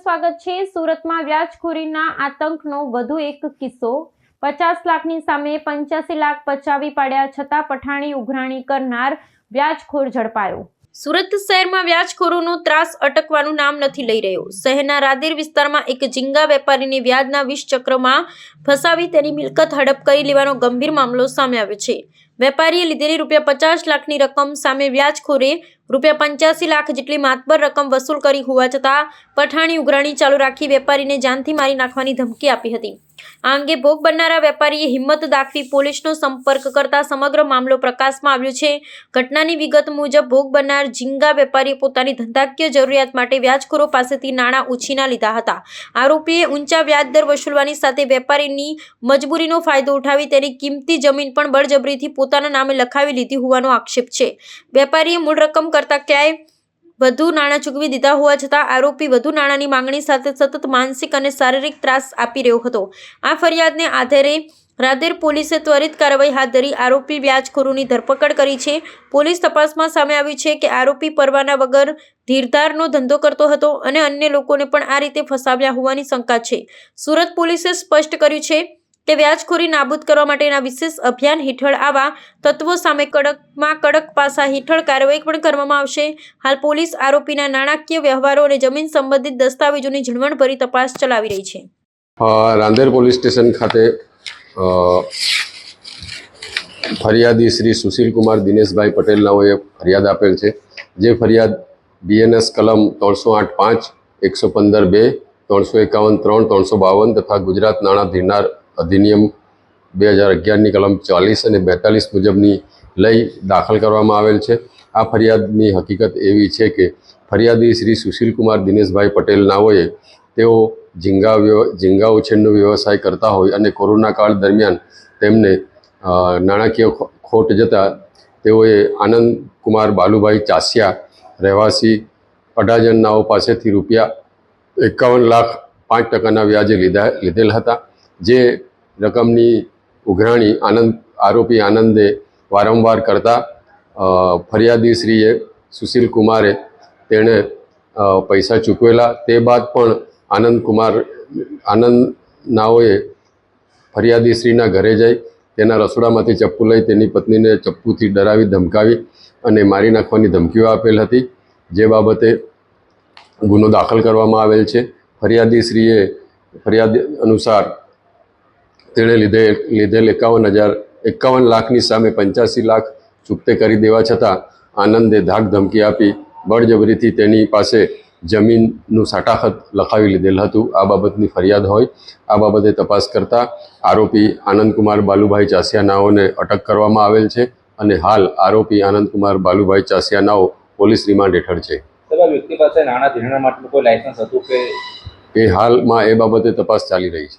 સ્વાગત છે। સુરતમાં વ્યાજખોરીના આતંકનો વધુ એક કિસ્સો। 50 લાખની સામે 85 લાખ પચાવી પાડ્યા છતાં પઠાણી ઉઘરાણી કરનાર વ્યાજખોર ઝડપાયો। સુરત શહેરમાં વ્યાજખોરોનો ત્રાસ અટકવાનું નામ નથી લઈ રહ્યો। શહેરના રાદેર વિસ્તારમાં એક ઝીંગા વેપારીને વ્યાજના વિષ ચક્રમાં ફસાવી તેની મિલકત હડપ કરી લેવાનો ગંભીર મામલો સામે આવ્યો છે। વેપારીએ લીધેલી ₹50 લાખની રકમ સામે વ્યાજખોરે ₹85 લાખ જેટલી માતબર રકમ વસૂલ કરી હોવા છતાં પઠાણી ઉઘરાણી ચાલુ રાખી વેપારીને જાનથી મારી નાખવાની ધમકી આપી હતી। આ અંગે ભોગ બનનારા વેપારીએ હિંમત દાખવી પોલીસનો સંપર્ક કરતા સમગ્ર મામલો પ્રકાશમાં આવ્યો છે। ઘટનાની વિગત મુજબ ભોગ બનનાર ઝીંગા વેપારીએ પોતાની ધંધાકીય જરૂરિયાત માટે વ્યાજખોરો પાસેથી નાણાં ઉછીના લીધા હતા। આરોપીએ ઊંચા વ્યાજદર વસૂલવાની સાથે વેપારીની મજબૂરીનો ફાયદો ઉઠાવી તેની કિંમતી જમીન પણ બળજબરીથી પોતાના નામે લખાવી લીધી હોવાનો આક્ષેપ છે। વેપારીએ મૂળ રકમ કરતા ક્યાંય વધુ નાણાં ચૂકવી દીધા હોવા છતાં આરોપી વધુ નાણાંની માંગણી સાથે સતત માનસિક અને શારીરિક ત્રાસ આપી રહ્યો હતો। આ ફરિયાદને આધારે રાદેર પોલીસે ત્વરિત કાર્યવાહી હાથ ધરી આરોપી વ્યાજખોરોની ધરપકડ કરી છે। પોલીસ તપાસમાં સામે આવ્યું છે કે આરોપી પરવાના વગર ધીરધારનો ધંધો કરતો હતો અને અન્ય લોકોને પણ આ રીતે ફસાવ્યા હોવાની શંકા છે। સુરત પોલીસે સ્પષ્ટ કર્યું છે કે વ્યાજખોરી નાબૂદ કરવા માટેના વિશેષ અભિયાન હેઠળ આવા તત્વો સામે કડકમાં કડક પાસા હેઠળ કાર્યવાહી પણ કરવામાં આવશે। હાલ પોલીસ આરોપીના નાણાકીય વ્યવહારો અને જમીન સંબંધિત દસ્તાવેજોની ઝીણવટભરી તપાસ ચલાવી રહી છે। રાંદેર પોલીસ સ્ટેશન ખાતે ફરિયાદી શ્રી સુશીલ કુમાર દિનેશભાઈ પટેલ નાઓએ ફરિયાદ આપેલ છે। જે ફરિયાદ BNS કલમ 308(5), 115(2), 351(3), 352 તથા ગુજરાત નાણાં ધીરનાર અધિનિયમ 2011ની કલમ 40 અને 42 મુજબની લઈ દાખલ કરવામાં આવેલ છે। આ ફરિયાદની હકીકત એવી છે કે ફરિયાદી શ્રી સુશીલ કુમાર દિનેશભાઈ પટેલ નાઓએ તેઓ ઝીંગા ઉછેરનો વ્યવસાય કરતા હોય અને કોરોના કાળ દરમિયાન તેમને નાણાકીય ખોટ જતાં તેઓએ આનંદ કુમાર બાલુભાઈ ચાસિયા રહેવાસી અડાજણ નાઓ પાસેથી ₹51,05,000 વ્યાજે લીધેલ હતા। જે રકમની ઉઘરાણી આરોપી આનંદે વારંવાર કરતા ફરિયાદીશ્રીએ સુશીલ કુમારે તેણે પૈસા ચૂકવેલા। તે બાદ પણ આનંદ નાઓએ ફરિયાદીશ્રીના ઘરે જઈ તેના રસોડામાંથી ચપ્પુ લઈ તેની પત્નીને ચપ્પુથી ડરાવી ધમકાવી અને મારી નાખવાની ધમકીઓ આપેલ હતી। જે બાબતે ગુનો દાખલ કરવામાં આવેલ છે। ફરિયાદીશ્રીએ ફરિયાદ અનુસાર તેણે લીધેલ 51 લાખની સામે 85 લાખ ચૂકતે કરી દેવા છતાં આનંદે ધાક ધમકી આપી બળજબરીથી તેની પાસે જમીનનું સાટાખત લખાવી લીધેલ હતું। આ બાબતની ફરિયાદ હોય આ બાબતે તપાસ કરતા આરોપી આનંદકુમાર બાલુભાઈ ચાસિયા નાઓને અટક કરવામાં આવેલ છે અને હાલ આરોપી આનંદકુમાર બાલુભાઈ ચાસિયા નાઓ પોલીસ રિમાન્ડ હેઠળ છે। વ્યક્તિ પાસે નાણાં ધીરણા માટેનું કોઈ લાયસન્સ હતું કે એ હાલમાં એ બાબતે તપાસ ચાલી રહી છે।